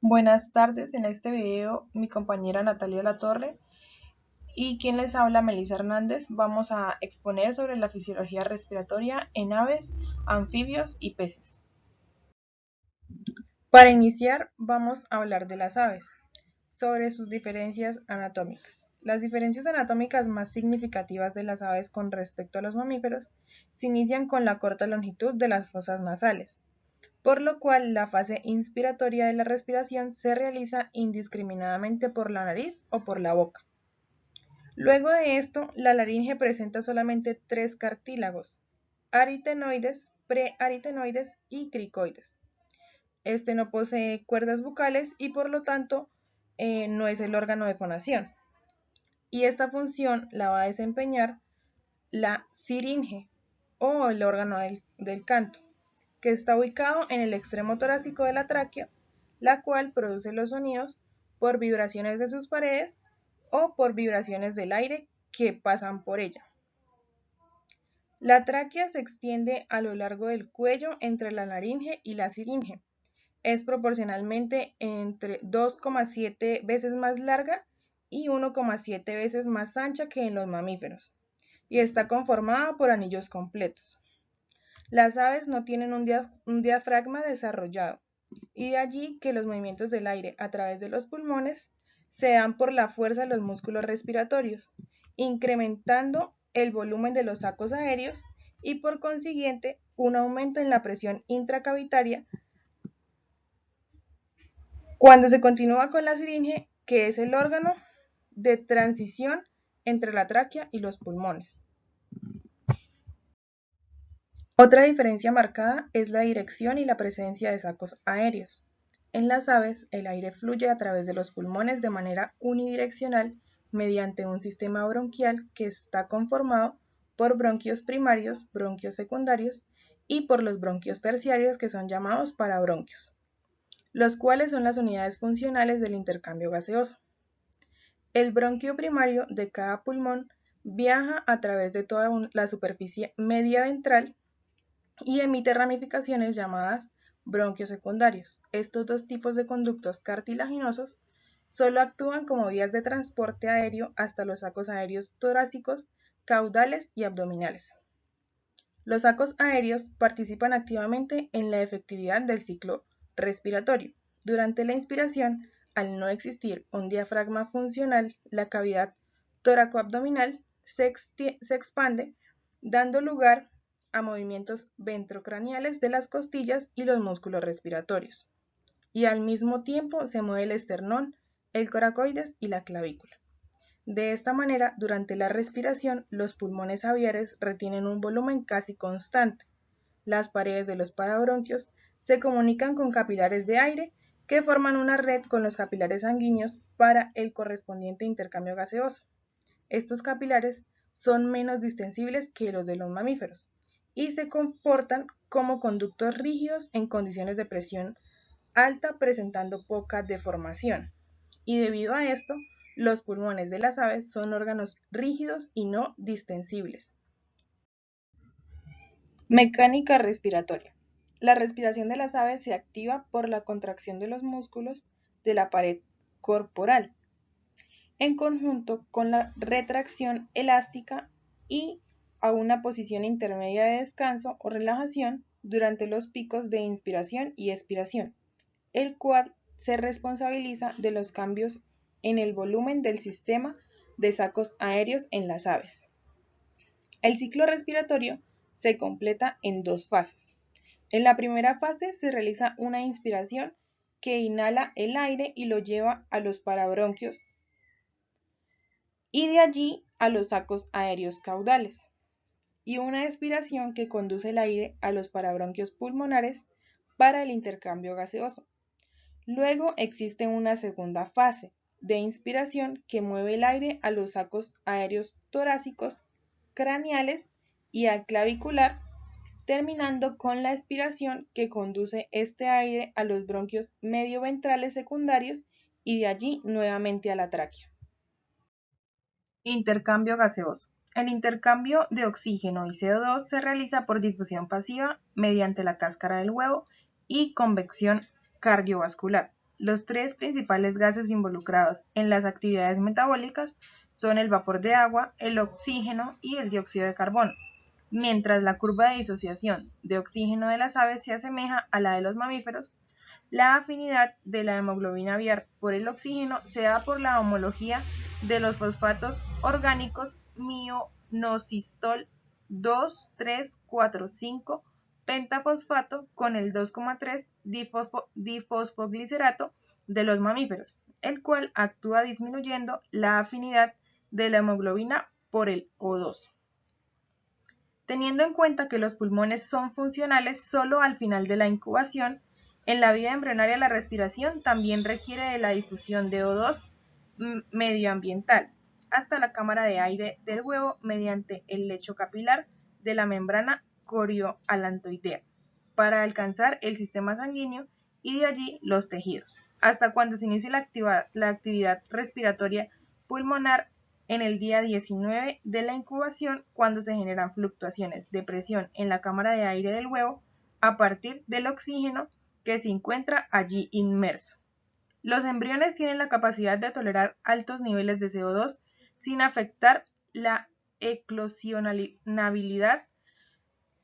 Buenas tardes, en este video mi compañera Natalia Latorre y quien les habla Melissa Hernández vamos a exponer sobre la fisiología respiratoria en aves, anfibios y peces. Para iniciar vamos a hablar de las aves, sobre sus diferencias anatómicas. Las diferencias anatómicas más significativas de las aves con respecto a los mamíferos se inician con la corta longitud de las fosas nasales, por lo cual la fase inspiratoria de la respiración se realiza indiscriminadamente por la nariz o por la boca. Luego de esto, la laringe presenta solamente tres cartílagos: aritenoides, prearitenoides y cricoides. Este no posee cuerdas bucales y por lo tanto no es el órgano de fonación. Y esta función la va a desempeñar la siringe o el órgano del canto, que está ubicado en el extremo torácico de la tráquea, la cual produce los sonidos por vibraciones de sus paredes o por vibraciones del aire que pasan por ella. La tráquea se extiende a lo largo del cuello entre la laringe y la siringe. Es proporcionalmente entre 2,7 veces más larga y 1,7 veces más ancha que en los mamíferos, y está conformada por anillos completos. Las aves no tienen un diafragma desarrollado, y de allí que los movimientos del aire a través de los pulmones se dan por la fuerza de los músculos respiratorios, incrementando el volumen de los sacos aéreos y por consiguiente un aumento en la presión intracavitaria cuando se continúa con la siringe, que es el órgano de transición entre la tráquea y los pulmones. Otra diferencia marcada es la dirección y la presencia de sacos aéreos. En las aves, el aire fluye a través de los pulmones de manera unidireccional mediante un sistema bronquial que está conformado por bronquios primarios, bronquios secundarios y por los bronquios terciarios, que son llamados parabronquios, los cuales son las unidades funcionales del intercambio gaseoso. El bronquio primario de cada pulmón viaja a través de toda la superficie media ventral y emite ramificaciones llamadas bronquios secundarios. Estos dos tipos de conductos cartilaginosos solo actúan como vías de transporte aéreo hasta los sacos aéreos torácicos, caudales y abdominales. Los sacos aéreos participan activamente en la efectividad del ciclo respiratorio. Durante la inspiración, al no existir un diafragma funcional, la cavidad tóraco-abdominal se expande, dando lugar a movimientos ventrocraneales de las costillas y los músculos respiratorios. Y al mismo tiempo se mueve el esternón, el coracoides y la clavícula. De esta manera, durante la respiración, los pulmones aviares retienen un volumen casi constante. Las paredes de los parabronquios se comunican con capilares de aire que forman una red con los capilares sanguíneos para el correspondiente intercambio gaseoso. Estos capilares son menos distensibles que los de los mamíferos y se comportan como conductos rígidos en condiciones de presión alta, presentando poca deformación. Y debido a esto, los pulmones de las aves son órganos rígidos y no distensibles. Mecánica respiratoria. La respiración de las aves se activa por la contracción de los músculos de la pared corporal, en conjunto con la retracción elástica y a una posición intermedia de descanso o relajación durante los picos de inspiración y expiración, el cual se responsabiliza de los cambios en el volumen del sistema de sacos aéreos en las aves. El ciclo respiratorio se completa en dos fases. En la primera fase se realiza una inspiración que inhala el aire y lo lleva a los parabronquios y de allí a los sacos aéreos caudales, y una expiración que conduce el aire a los parabronquios pulmonares para el intercambio gaseoso. Luego existe una segunda fase de inspiración que mueve el aire a los sacos aéreos torácicos, craneales y al clavicular, terminando con la expiración que conduce este aire a los bronquios medioventrales secundarios y de allí nuevamente a la tráquea. Intercambio gaseoso. El intercambio de oxígeno y CO2 se realiza por difusión pasiva mediante la cáscara del huevo y convección cardiovascular. Los tres principales gases involucrados en las actividades metabólicas son el vapor de agua, el oxígeno y el dióxido de carbono. Mientras la curva de disociación de oxígeno de las aves se asemeja a la de los mamíferos, la afinidad de la hemoglobina aviar por el oxígeno se da por la homología de los fosfatos orgánicos mioinositol 2, 3, 4, 5 pentafosfato con el 2,3 difosfoglicerato de los mamíferos, el cual actúa disminuyendo la afinidad de la hemoglobina por el O2. Teniendo en cuenta que los pulmones son funcionales solo al final de la incubación, en la vida embrionaria la respiración también requiere de la difusión de O2 medioambiental hasta la cámara de aire del huevo mediante el lecho capilar de la membrana corioalantoidea para alcanzar el sistema sanguíneo y de allí los tejidos, hasta cuando se inicie la actividad respiratoria pulmonar en el día 19 de la incubación, cuando se generan fluctuaciones de presión en la cámara de aire del huevo a partir del oxígeno que se encuentra allí inmerso. Los embriones tienen la capacidad de tolerar altos niveles de CO2 sin afectar la eclosionabilidad.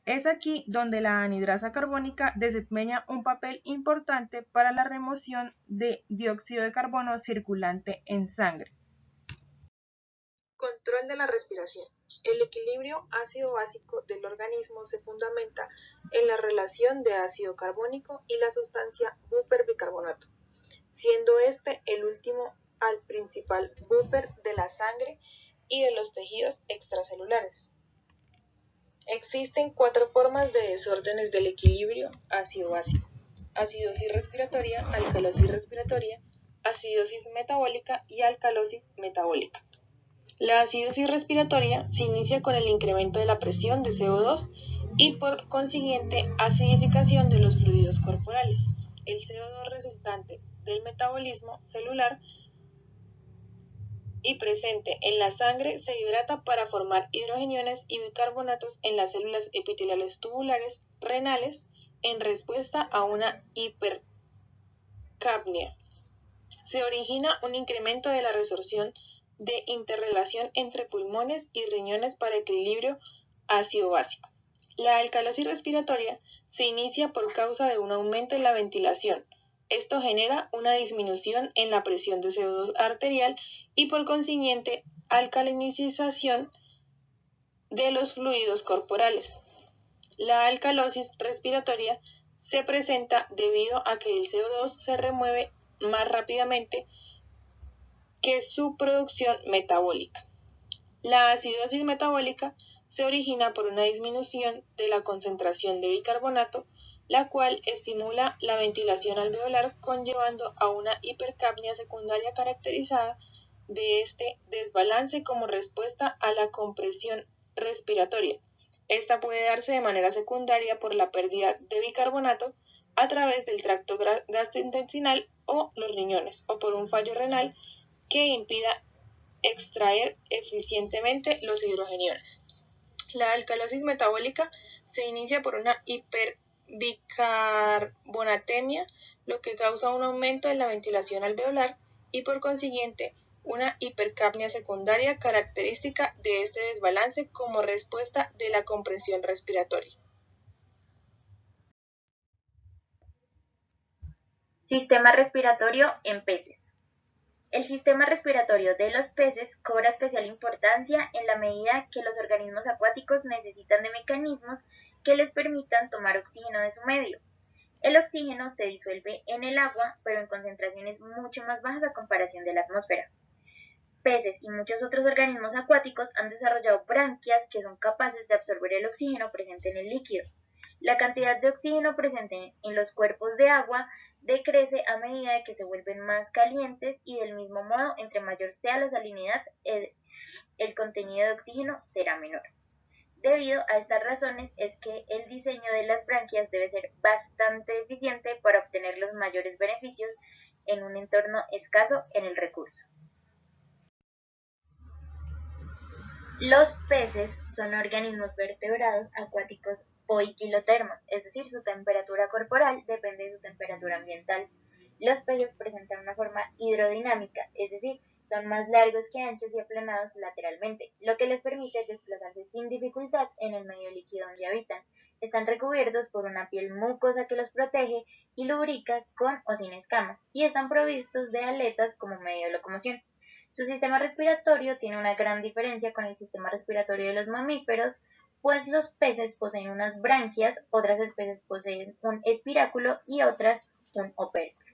Es aquí donde la anhidrasa carbónica desempeña un papel importante para la remoción de dióxido de carbono circulante en sangre. Control de la respiración. El equilibrio ácido-básico del organismo se fundamenta en la relación de ácido carbónico y la sustancia buffer-bicarbonato, siendo este el último al principal buffer de la sangre y de los tejidos extracelulares. Existen 4 formas de desórdenes del equilibrio ácido-básico: acidosis respiratoria, alcalosis respiratoria, acidosis metabólica y alcalosis metabólica. La acidosis respiratoria se inicia con el incremento de la presión de CO2 y por consiguiente acidificación de los fluidos corporales. El CO2 resultante del metabolismo celular y presente en la sangre se hidrata para formar hidrogeniones y bicarbonatos en las células epiteliales tubulares renales en respuesta a una hipercapnia. Se origina un incremento de la resorción de interrelación entre pulmones y riñones para equilibrio ácido-básico. La alcalosis respiratoria se inicia por causa de un aumento en la ventilación. Esto genera una disminución en la presión de CO2 arterial y por consiguiente alcalinización de los fluidos corporales. La alcalosis respiratoria se presenta debido a que el CO2 se remueve más rápidamente que su producción metabólica. La acidosis metabólica se origina por una disminución de la concentración de bicarbonato, la cual estimula la ventilación alveolar, conllevando a una hipercapnia secundaria caracterizada de este desbalance como respuesta a la compresión respiratoria. Esta puede darse de manera secundaria por la pérdida de bicarbonato a través del tracto gastrointestinal o los riñones, o por un fallo renal que impida extraer eficientemente los hidrogeniones. La alcalosis metabólica se inicia por una hiperbicarbonatemia, lo que causa un aumento en la ventilación alveolar y por consiguiente una hipercapnia secundaria característica de este desbalance como respuesta de la compresión respiratoria. Sistema respiratorio en peces. El sistema respiratorio de los peces cobra especial importancia en la medida que los organismos acuáticos necesitan de mecanismos que les permitan tomar oxígeno de su medio. El oxígeno se disuelve en el agua, pero en concentraciones mucho más bajas a comparación de la atmósfera. Peces y muchos otros organismos acuáticos han desarrollado branquias que son capaces de absorber el oxígeno presente en el líquido. La cantidad de oxígeno presente en los cuerpos de agua decrece a medida que se vuelven más calientes y del mismo modo, entre mayor sea la salinidad, el contenido de oxígeno será menor. Debido a estas razones es que el diseño de las branquias debe ser bastante eficiente para obtener los mayores beneficios en un entorno escaso en el recurso. Los peces son organismos vertebrados acuáticos poiquilotermos, es decir, su temperatura corporal depende de su temperatura ambiental. Los peces presentan una forma hidrodinámica, es decir, son más largos que anchos y aplanados lateralmente, lo que les permite desplazarse sin dificultad en el medio líquido donde habitan. Están recubiertos por una piel mucosa que los protege y lubrica con o sin escamas, y están provistos de aletas como medio de locomoción. Su sistema respiratorio tiene una gran diferencia con el sistema respiratorio de los mamíferos, pues los peces poseen unas branquias, otras especies poseen un espiráculo y otras un opérculo.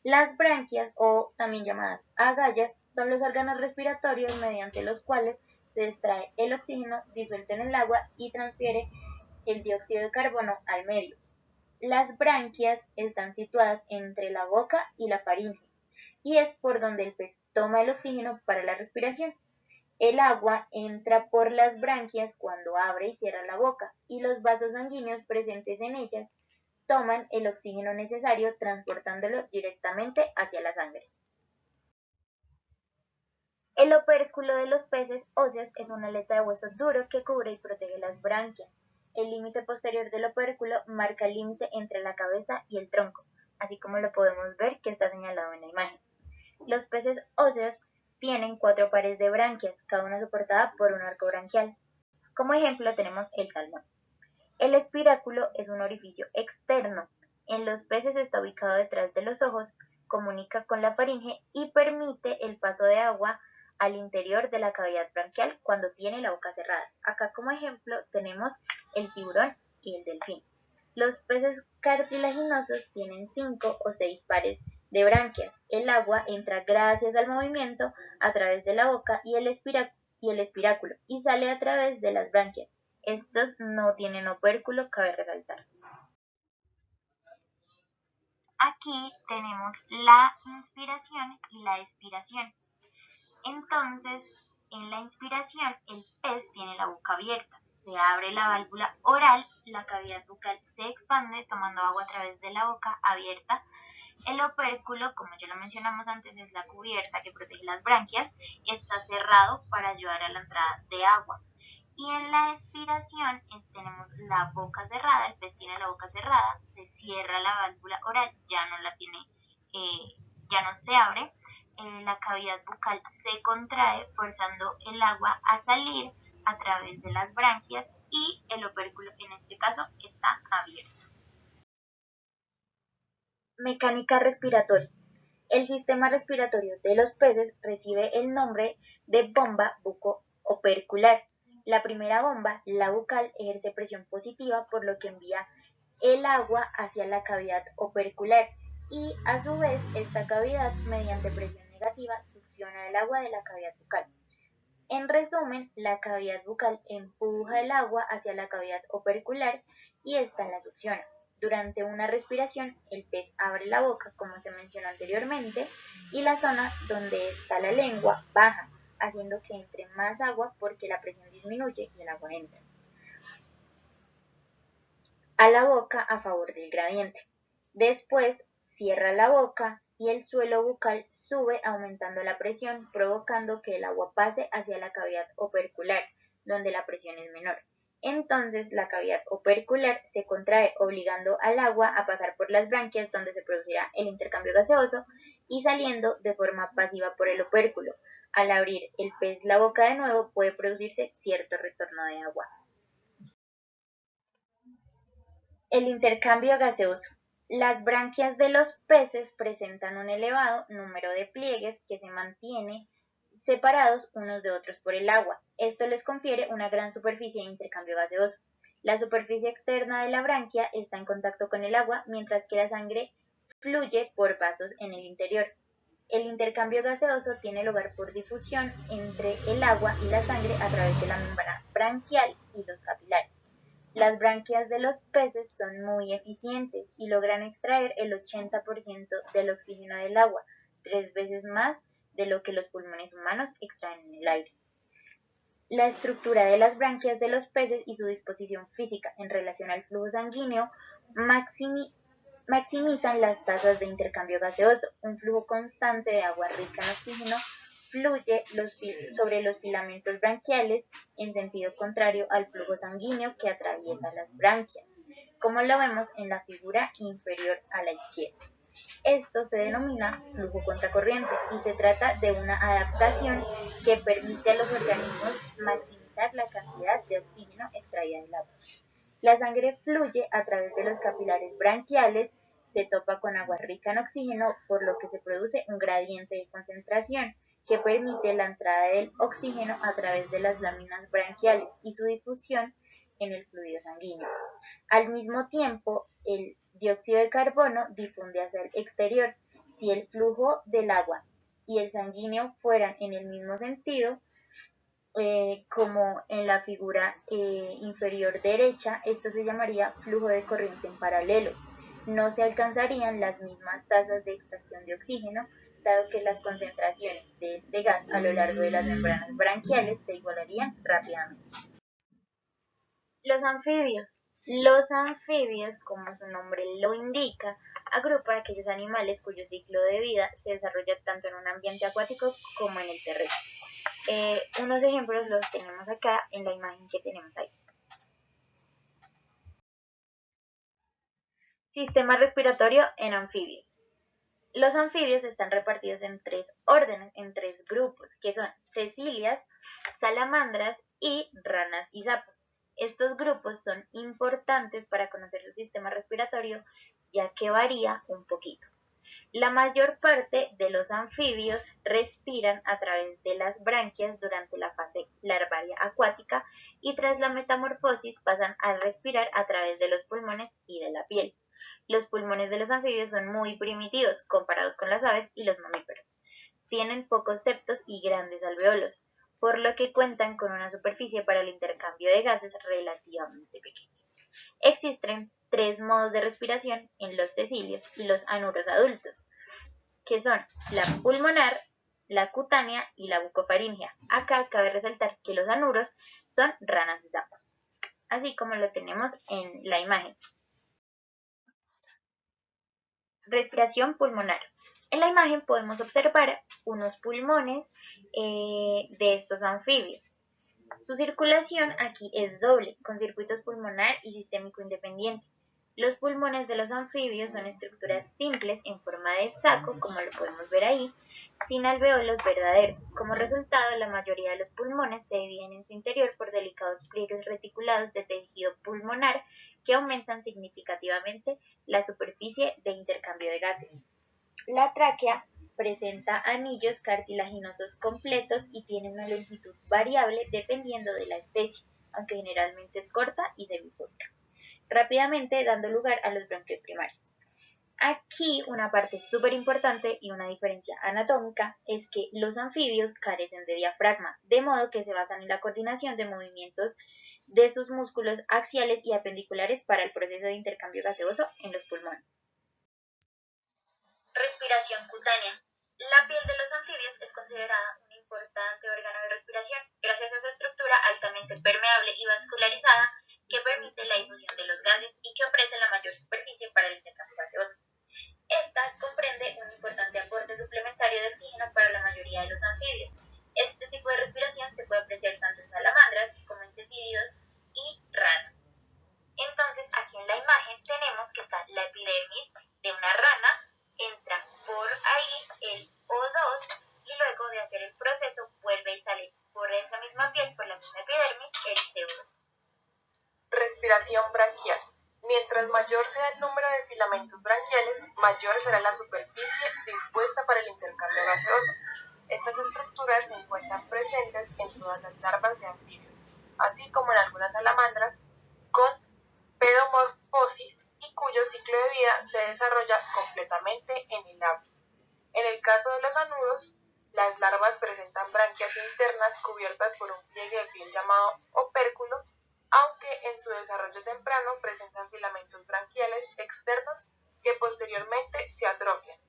Las branquias, o también llamadas agallas, son los órganos respiratorios mediante los cuales se extrae el oxígeno disuelto en el agua y transfiere el dióxido de carbono al medio. Las branquias están situadas entre la boca y la faringe, y es por donde el pez toma el oxígeno para la respiración. El agua entra por las branquias cuando abre y cierra la boca, y los vasos sanguíneos presentes en ellas toman el oxígeno necesario transportándolo directamente hacia la sangre. El opérculo de los peces óseos es una aleta de hueso duro que cubre y protege las branquias. El límite posterior del opérculo marca el límite entre la cabeza y el tronco, así como lo podemos ver que está señalado en la imagen. Los peces óseos tienen 4 pares de branquias, cada una soportada por un arco branquial. Como ejemplo tenemos el salmón. El espiráculo es un orificio externo. En los peces está ubicado detrás de los ojos, comunica con la faringe y permite el paso de agua al interior de la cavidad branquial cuando tiene la boca cerrada. Acá como ejemplo tenemos el tiburón y el delfín. Los peces cartilaginosos tienen 5 o 6 pares de branquias. El agua entra gracias al movimiento a través de la boca y el espiráculo y sale a través de las branquias. Estos no tienen opérculo, cabe resaltar. Aquí tenemos la inspiración y la expiración. Entonces, en la inspiración, el pez tiene la boca abierta. Se abre la válvula oral, la cavidad bucal se expande tomando agua a través de la boca abierta. El opérculo, como ya lo mencionamos antes, es la cubierta que protege las branquias, está cerrado para ayudar a la entrada de agua. Y en la expiración tenemos la boca cerrada, el pez tiene la boca cerrada, se cierra la válvula oral, ya no la tiene, ya no se abre, la cavidad bucal se contrae forzando el agua a salir a través de las branquias y el opérculo en este caso está abierto. Mecánica respiratoria. El sistema respiratorio de los peces recibe el nombre de bomba buco-opercular. La primera bomba, la bucal, ejerce presión positiva por lo que envía el agua hacia la cavidad opercular y a su vez esta cavidad mediante presión negativa succiona el agua de la cavidad bucal. En resumen, la cavidad bucal empuja el agua hacia la cavidad opercular y esta la succiona. Durante una respiración, el pez abre la boca, como se mencionó anteriormente, y la zona donde está la lengua baja, haciendo que entre más agua porque la presión disminuye y el agua entra a la boca a favor del gradiente. Después cierra la boca y el suelo bucal sube aumentando la presión, provocando que el agua pase hacia la cavidad opercular, donde la presión es menor. Entonces la cavidad opercular se contrae, obligando al agua a pasar por las branquias, donde se producirá el intercambio gaseoso, y saliendo de forma pasiva por el opérculo. Al abrir el pez la boca de nuevo, puede producirse cierto retorno de agua. El intercambio gaseoso. Las branquias de los peces presentan un elevado número de pliegues que se mantienen separados unos de otros por el agua. Esto les confiere una gran superficie de intercambio gaseoso. La superficie externa de la branquia está en contacto con el agua, mientras que la sangre fluye por vasos en el interior. El intercambio gaseoso tiene lugar por difusión entre el agua y la sangre a través de la membrana branquial y los capilares. Las branquias de los peces son muy eficientes y logran extraer el 80% del oxígeno del agua, 3 veces más de lo que los pulmones humanos extraen en el aire. La estructura de las branquias de los peces y su disposición física en relación al flujo sanguíneo maximizan las tasas de intercambio gaseoso. Un flujo constante de agua rica en oxígeno fluye sobre los filamentos branquiales en sentido contrario al flujo sanguíneo que atraviesa las branquias, como lo vemos en la figura inferior a la izquierda. Esto se denomina flujo contracorriente y se trata de una adaptación que permite a los organismos maximizar la cantidad de oxígeno extraída del agua. La sangre fluye a través de los capilares branquiales, se topa con agua rica en oxígeno, por lo que se produce un gradiente de concentración que permite la entrada del oxígeno a través de las láminas branquiales y su difusión en el fluido sanguíneo. Al mismo tiempo, el dióxido de carbono difunde hacia el exterior. Si el flujo del agua y el sanguíneo fueran en el mismo sentido, como en la figura inferior derecha, esto se llamaría flujo de corriente en paralelo. No se alcanzarían las mismas tasas de extracción de oxígeno, dado que las concentraciones de este gas a lo largo de las membranas branquiales se igualarían rápidamente. Los anfibios. Los anfibios, como su nombre lo indica, agrupa a aquellos animales cuyo ciclo de vida se desarrolla tanto en un ambiente acuático como en el terrestre. Unos ejemplos los tenemos acá en la imagen que tenemos ahí. Sistema respiratorio en anfibios. Los anfibios están repartidos en tres órdenes, en tres grupos, que son cecilias, salamandras y ranas y sapos. Estos grupos son importantes para conocer su sistema respiratorio, ya que varía un poquito. La mayor parte de los anfibios respiran a través de las branquias durante la fase larvaria acuática y tras la metamorfosis pasan a respirar a través de los pulmones y de la piel. Los pulmones de los anfibios son muy primitivos comparados con las aves y los mamíferos. Tienen pocos septos y grandes alveolos, por lo que cuentan con una superficie para el intercambio de gases relativamente pequeña. Existen tres modos de respiración en los cecilios y los anuros adultos, que son la pulmonar, la cutánea y la bucofaringea. Acá cabe resaltar que los anuros son ranas y sapos, así como lo tenemos en la imagen. Respiración pulmonar. En la imagen podemos observar unos pulmones de estos anfibios. Su circulación aquí es doble, con circuitos pulmonar y sistémico independiente. Los pulmones de los anfibios son estructuras simples en forma de saco, como lo podemos ver ahí, sin alveolos verdaderos. Como resultado, la mayoría de los pulmones se dividen en su interior por delicados pliegues reticulados de tejido pulmonar que aumentan significativamente la superficie de intercambio de gases. La tráquea presenta anillos cartilaginosos completos y tiene una longitud variable dependiendo de la especie, aunque generalmente es corta y semifólica, rápidamente dando lugar a los bronquios primarios. Aquí una parte súper importante y una diferencia anatómica es que los anfibios carecen de diafragma, de modo que se basan en la coordinación de movimientos de sus músculos axiales y apendiculares para el proceso de intercambio gaseoso en los pulmones. Respiración cutánea. La piel de los anfibios es considerada un importante órgano de respiración gracias a su estructura altamente permeable y vascularizada que permite la difusión de los gases y que ofrece la mayor superficie para el intercambio gaseoso. Esta comprende un importante aporte suplementario de oxígeno para la mayoría de los anfibios. Este tipo de respiración se puede apreciar tanto en salamandras como en cecilios y ranas. Entonces, aquí en la imagen tenemos que está la epidermis de una rana, entra por ahí el O2 y luego de hacer el proceso vuelve y sale por esa misma piel, por la misma epidermis, el CO2. Respiración branquial. Mientras mayor sea el número de filamentos branquiales, mayor será la superficie dispuesta para el intercambio gaseoso. Estas estructuras se encuentran presentes en todas las larvas de anfibios, así como en algunas salamandras con pedomorfosis y cuyo ciclo de vida se desarrolla completamente en el agua. En el caso de los anudos, las larvas presentan branquias internas cubiertas por un pliegue de piel llamado opérculo, aunque en su desarrollo temprano presentan filamentos branquiales externos que posteriormente se atrofian.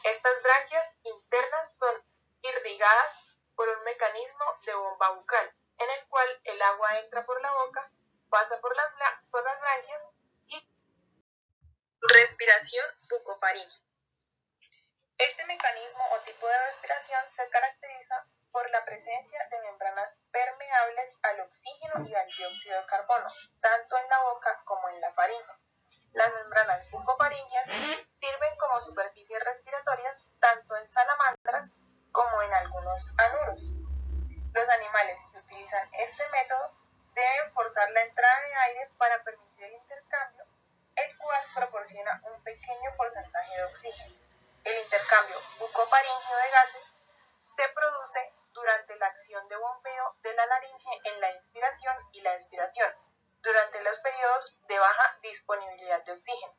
Estas branquias internas son irrigadas por un mecanismo de bomba bucal, en el cual el agua entra por la boca, pasa por las branquias y respiración bucofaringea. Este mecanismo o tipo de respiración se caracteriza por la presencia de membranas permeables al oxígeno y al dióxido de carbono, tanto en la boca como en la faringe. Las membranas bucofaringeas sirven como superficie El intercambio bucoparíngeo de gases se produce durante la acción de bombeo de la laringe en la inspiración y la expiración, durante los periodos de baja disponibilidad de oxígeno,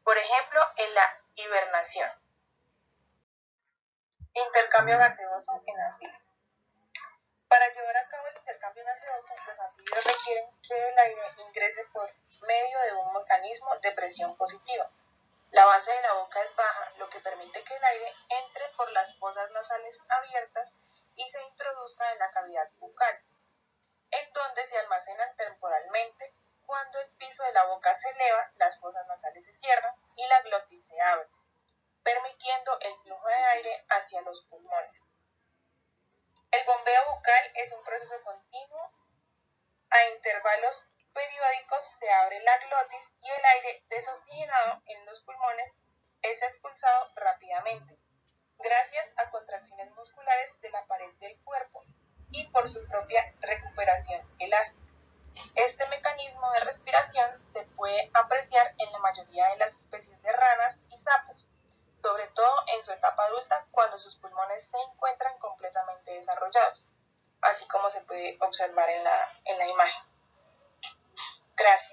por ejemplo, en la hibernación. Intercambio gaseoso en anfibios. Para llevar a cabo el intercambio gaseoso, los anfibios requieren que el aire ingrese por medio de un mecanismo de presión positiva. La base de la boca es baja, lo que permite que el aire entre por las fosas nasales abiertas y se introduzca en la cavidad bucal, en donde se almacenan temporalmente. Cuando el piso de la boca se eleva, las fosas nasales se cierran y la glotis se abre, permitiendo el flujo de aire hacia los pulmones. El bombeo bucal es un proceso continuo. A intervalos periódicos se abre la glotis y el aire desoxigenado en los pulmones es expulsado rápidamente, gracias a contracciones musculares de la pared del cuerpo y por su propia recuperación elástica. Este mecanismo de respiración se puede apreciar en la mayoría de las especies de ranas y sapos, sobre todo en su etapa adulta cuando sus pulmones se encuentran completamente desarrollados, así como se puede observar en la imagen. Gracias.